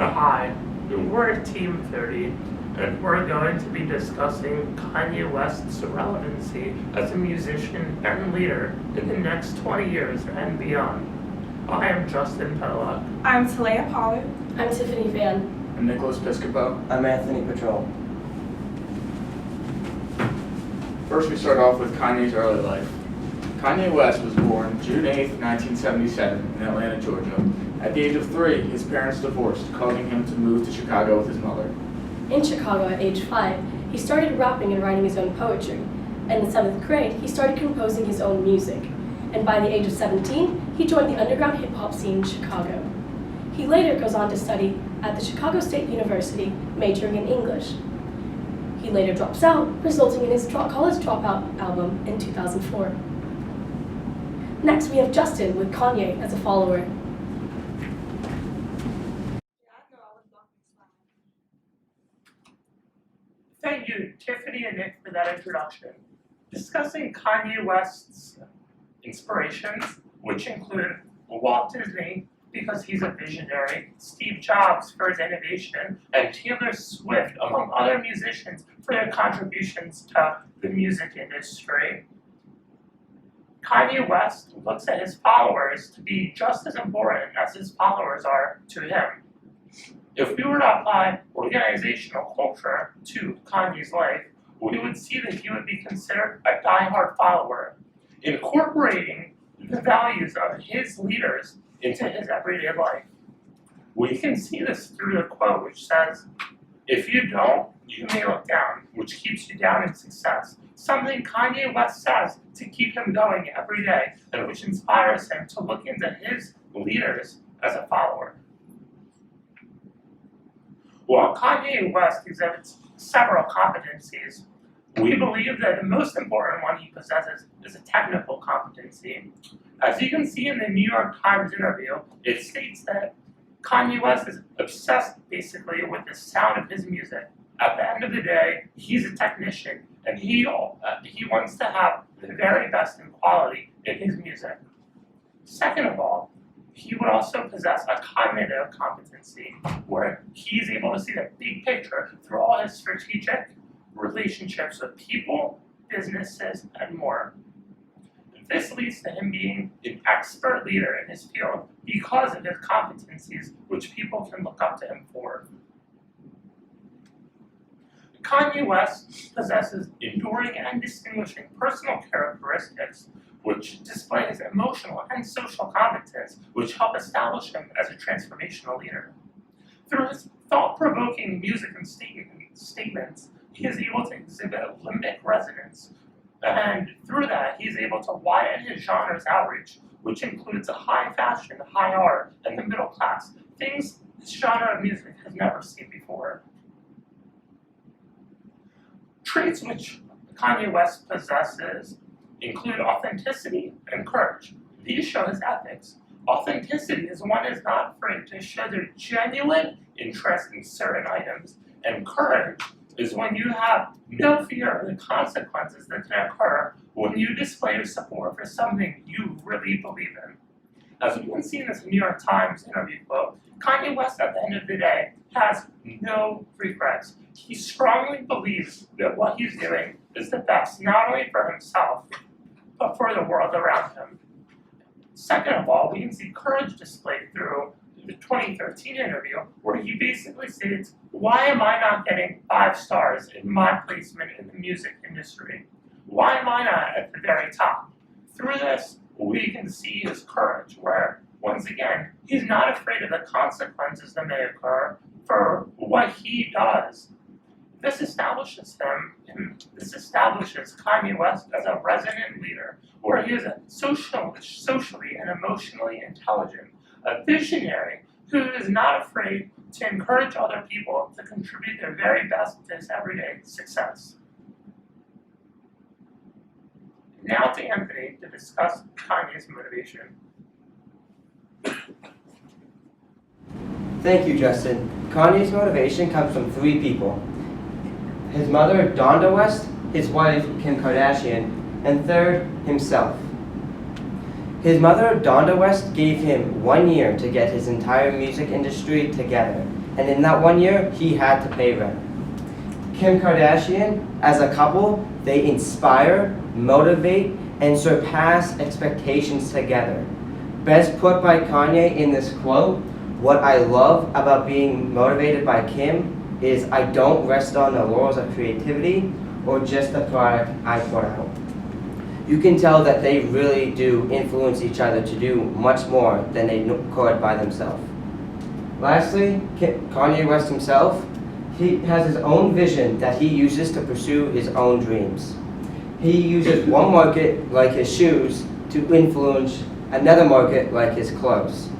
Hi, we're Team 30, and we're going to be discussing Kanye West's relevancy as a musician and leader in the next 20 years and beyond. I am Justin Pedlock. I'm Talea Pollard. I'm Tiffany Van. I'm Nicholas Piscopo. I'm Anthony Patrol. First, we start off with Kanye's early life. Kanye West was born June 8, 1977, in Atlanta, Georgia. At the age of 3, his parents divorced, causing him to move to Chicago with his mother. In Chicago at age 5, he started rapping and writing his own poetry. In the 7th grade, he started composing his own music. And by the age of 17, he joined the underground hip-hop scene in Chicago. He later goes on to study at the Chicago State University, majoring in English. He later drops out, resulting in his college dropout album in 2004. Next, we have Justin with Kanye as a follower. Thank you, Tiffany and Nick, for that introduction. Discussing Kanye West's inspirations, which include Walt Disney, because he's a visionary, Steve Jobs for his innovation, and Taylor Swift, among other musicians, for their contributions to the music industry. Kanye West looks at his followers to be just as important as his followers are to him. If we were to apply organizational culture to Kanye's life, we would see that he would be considered a diehard follower, incorporating the values of his leaders into his everyday life. We can see this through the quote which says, "If you don't, you may look down," which keeps you down in success. Something Kanye West says to keep him going every day, and which inspires him to look into his leaders as a follower. While Kanye West exhibits several competencies, we believe that the most important one he possesses is a technical competency. As you can see in the New York Times interview, it states that Kanye West is obsessed basically with the sound of his music. At the end of the day, he's a technician, and he wants to have the very best in quality in his music. Second of all, he would also possess a cognitive competency, where he's able to see the big picture through all his strategic relationships with people, businesses, and more. This leads to him being an expert leader in his field because of his competencies, which people can look up to him for. Kanye West possesses enduring and distinguishing personal characteristics which display his emotional and social competence, which help establish him as a transformational leader. Through his thought-provoking music and statements, he is able to exhibit limbic resonance, and through that, he is able to widen his genre's outreach, which includes a high fashion, high art, and the middle class, things this genre of music has never seen before. Traits which Kanye West possesses include authenticity and courage. These show his ethics. Authenticity is one is not afraid to show their genuine interest in certain items, and courage is when you have no fear of the consequences that can occur when you display your support for something you really believe in. As we can see in this New York Times interview quote, Kanye West at the end of the day has no regrets. He strongly believes that what he's doing is the best, not only for himself, but for the world around him. Second of all, we can see courage displayed through the 2013 interview, where he basically states, "Why am I not getting 5 stars in my placement in the music industry? Why am I not at the very top?" Through this, we can see his courage, where, once again, he's not afraid of the consequences that may occur for what he does. This establishes Kanye West as a resonant leader, where he is socially and emotionally intelligent, a visionary who is not afraid to encourage other people to contribute their very best to his everyday success. Now to Anthony to discuss Kanye's motivation. Thank you, Justin. Kanye's motivation comes from 3 people. His mother, Donda West, his wife, Kim Kardashian, and third, himself. His mother, Donda West, gave him 1 year to get his entire music industry together, and in that 1 year, he had to pay rent. Kim Kardashian, as a couple, they inspire, motivate, and surpass expectations together. Best put by Kanye in this quote, "What I love about being motivated by Kim is I don't rest on the laurels of creativity or just the product I put out." You can tell that they really do influence each other to do much more than they could by themselves. Lastly, Kanye West himself, he has his own vision that he uses to pursue his own dreams. He uses one market, like his shoes, to influence another market, like his clothes.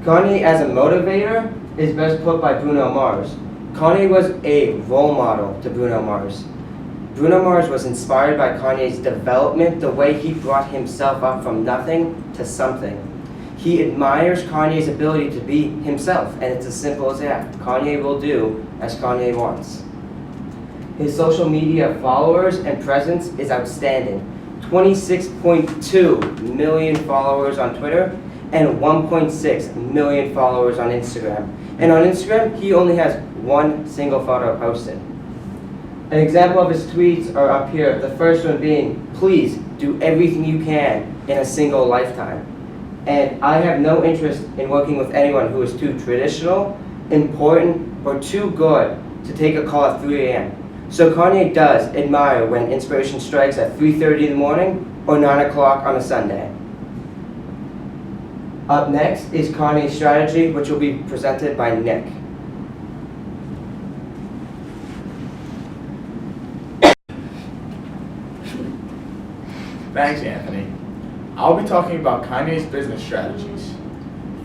Kanye as a motivator is best put by Bruno Mars. Kanye was a role model to Bruno Mars. Bruno Mars was inspired by Kanye's development, the way he brought himself up from nothing to something. He admires Kanye's ability to be himself, and it's as simple as that. Kanye will do as Kanye wants. His social media followers and presence is outstanding. 26.2 million followers on Twitter and 1.6 million followers on Instagram. And on Instagram, he only has one single photo posted. An example of his tweets are up here. The first one being, "Please do everything you can in a single lifetime." And I have no interest in working with anyone who is too traditional, important, or too good to take a call at 3 a.m. So Kanye does admire when inspiration strikes at 3:30 in the morning or 9 o'clock on a Sunday. Up next is Kanye's strategy, which will be presented by Nick. Thanks, Anthony. I'll be talking about Kanye's business strategies.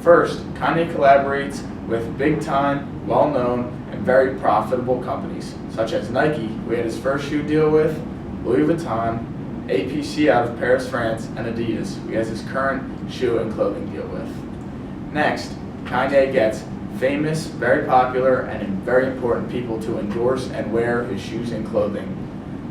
First, Kanye collaborates with big-time, well-known, and very profitable companies, such as Nike, who he had his first shoe deal with, Louis Vuitton, APC out of Paris, France, and Adidas, who he has his current shoe and clothing deal with. Next, Kanye gets famous, very popular, and very important people to endorse and wear his shoes and clothing.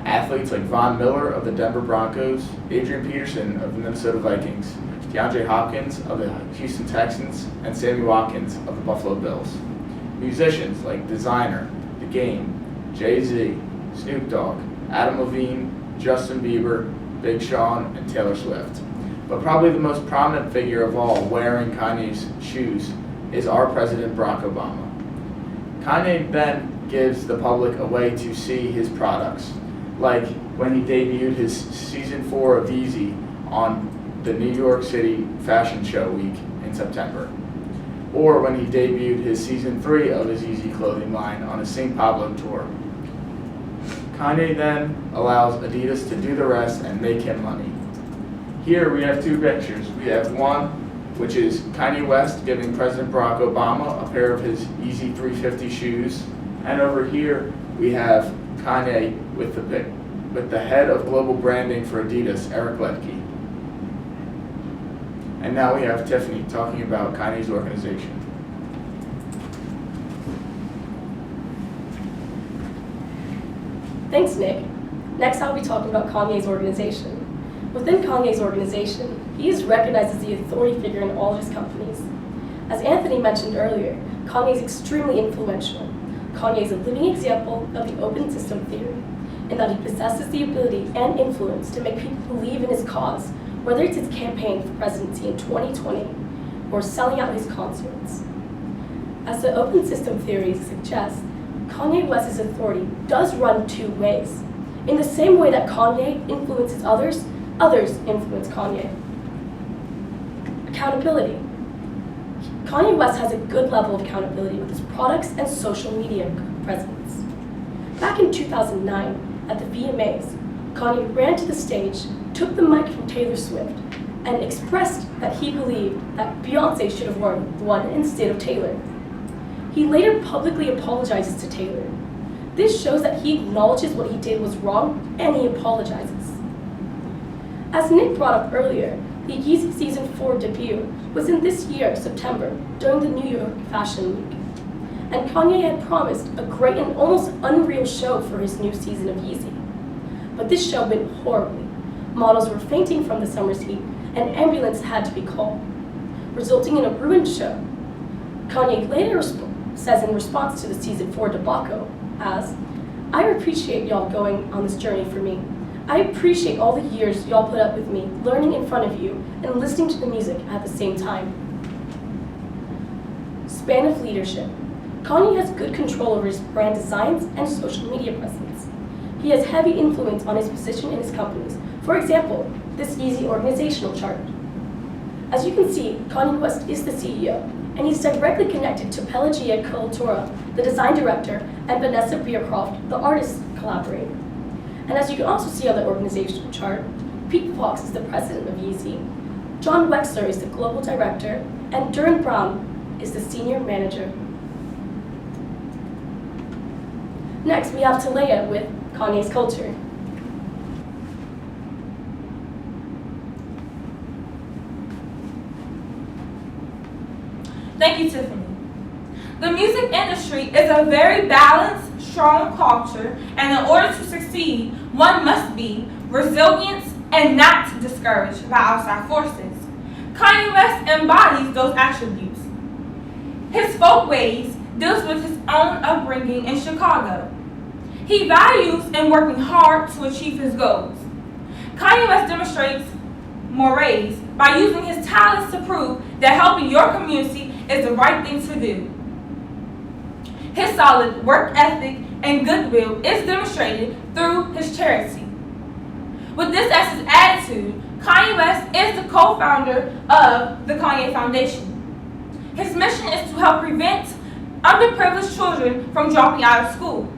Athletes like Von Miller of the Denver Broncos, Adrian Peterson of the Minnesota Vikings, DeAndre Hopkins of the Houston Texans, and Sammy Watkins of the Buffalo Bills. Musicians like Designer, The Game, Jay-Z, Snoop Dogg, Adam Levine, Justin Bieber, Big Sean, and Taylor Swift. But probably the most prominent figure of all wearing Kanye's shoes is our President Barack Obama. Kanye then gives the public a way to see his products, like when he debuted his season 4 of Yeezy on the New York City Fashion Show week in September, or when he debuted his season 3 of his Yeezy clothing line on a St. Pablo tour. Kanye then allows Adidas to do the rest and make him money. Here we have two pictures. We have one, which is Kanye West giving President Barack Obama a pair of his Yeezy 350 shoes, and over here we have Kanye with the head of global branding for Adidas, Eric Liedtke. And now we have Tiffany talking about Kanye's organization. Thanks, Nick. Next, I'll be talking about Kanye's organization. Within Kanye's organization, he is recognized as the authority figure in all his companies. As Anthony mentioned earlier, Kanye is extremely influential. Kanye is a living example of the open system theory, in that he possesses the ability and influence to make people believe in his cause, whether it's his campaign for presidency in 2020 or selling out his concerts. As the open system theory suggests, Kanye West's authority does run two ways. In the same way that Kanye influences others, others influence Kanye. Accountability. Kanye West has a good level of accountability with his products and social media presence. Back in 2009, at the VMAs, Kanye ran to the stage, took the mic from Taylor Swift, and expressed that he believed that Beyoncé should have won instead of Taylor. He later publicly apologizes to Taylor. This shows that he acknowledges what he did was wrong, and he apologizes. As Nick brought up earlier, the Yeezy Season 4 debut was in this year, September, during the New York Fashion Week. And Kanye had promised a great and almost unreal show for his new season of Yeezy. But this show went horribly. Models were fainting from the summer's heat, and ambulance had to be called, resulting in a ruined show. Kanye later says in response to the season 4 debacle as, "I appreciate y'all going on this journey for me. I appreciate all the years y'all put up with me, learning in front of you and listening to the music at the same time." Span of leadership. Kanye has good control over his brand designs and social media presence. He has heavy influence on his position in his companies. For example, this easy organizational chart. As you can see, Kanye West is the CEO, and he's directly connected to Pelagia Cultura, the design director, and Vanessa Beercroft, the artist collaborator. And as you can also see on the organizational chart, Pete Fox is the president of Yeezy, John Wexler is the global director, and Durham Brown is the senior manager. Next, we have Talea with Kanye's culture. Thank you, Tiffany. The music industry is a very balanced, strong culture, and in order to succeed, one must be resilient and not discouraged by outside forces. Kanye West embodies those attributes. His folk ways deals with his own upbringing in Chicago. He values in working hard to achieve his goals. Kanye West demonstrates mores by using his talents to prove that helping your community is the right thing to do. His solid work ethic and goodwill is demonstrated through his charity. With this as his attitude, Kanye West is the co-founder of the Kanye Foundation. His mission is to help prevent underprivileged children from dropping out of school.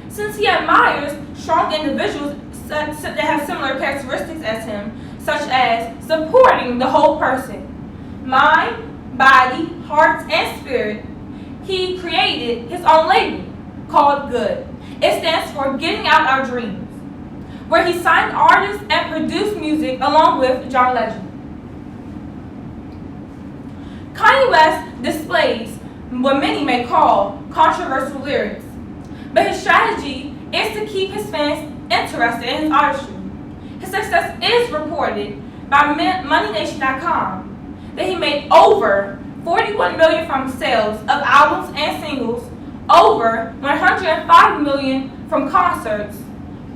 Since he admires strong individuals that have similar characteristics as him, such as supporting the whole person, mind, body, heart, and spirit, he created his own label called Good. It stands for Getting Out Our Dreams, where he signed artists and produced music along with John Legend. Kanye West displays what many may call controversial lyrics, but his strategy is to keep his fans interested in his artistry. His success is reported by MoneyNation.com that he made over $41 million from sales of albums and singles, over $105 million from concerts,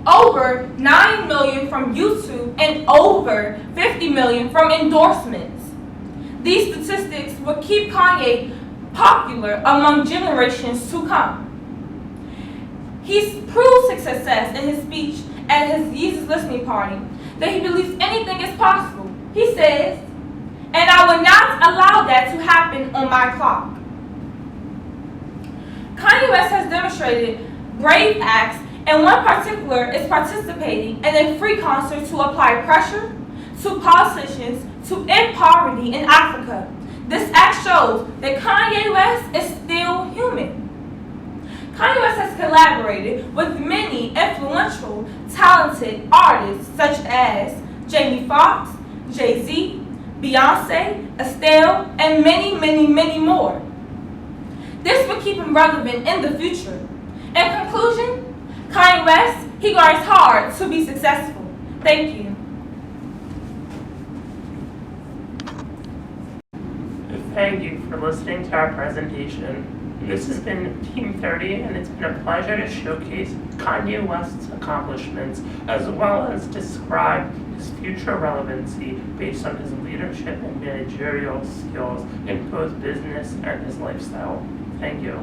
over $9 million from YouTube, and over $50 million from endorsements. These statistics will keep Kanye popular among generations to come. He's proved success in his speech at his Yeezus listening party that he believes anything is possible. He says, "And I will not allow that to happen on my clock." Kanye West has demonstrated brave acts, and one particular is participating in a free concert to apply pressure to politicians to end poverty in Africa. This act shows that Kanye West is still human. Kanye West has collaborated with many influential, talented artists such as Jamie Foxx, Jay-Z, Beyonce, Estelle, and many, many, many more. This will keep him relevant in the future. In conclusion, Kanye West, he works hard to be successful. Thank you. Thank you for listening to our presentation. This has been Team 30, and it's been a pleasure to showcase Kanye West's accomplishments as well as describe his future relevancy based on his leadership and managerial skills in both business and his lifestyle. Thank you.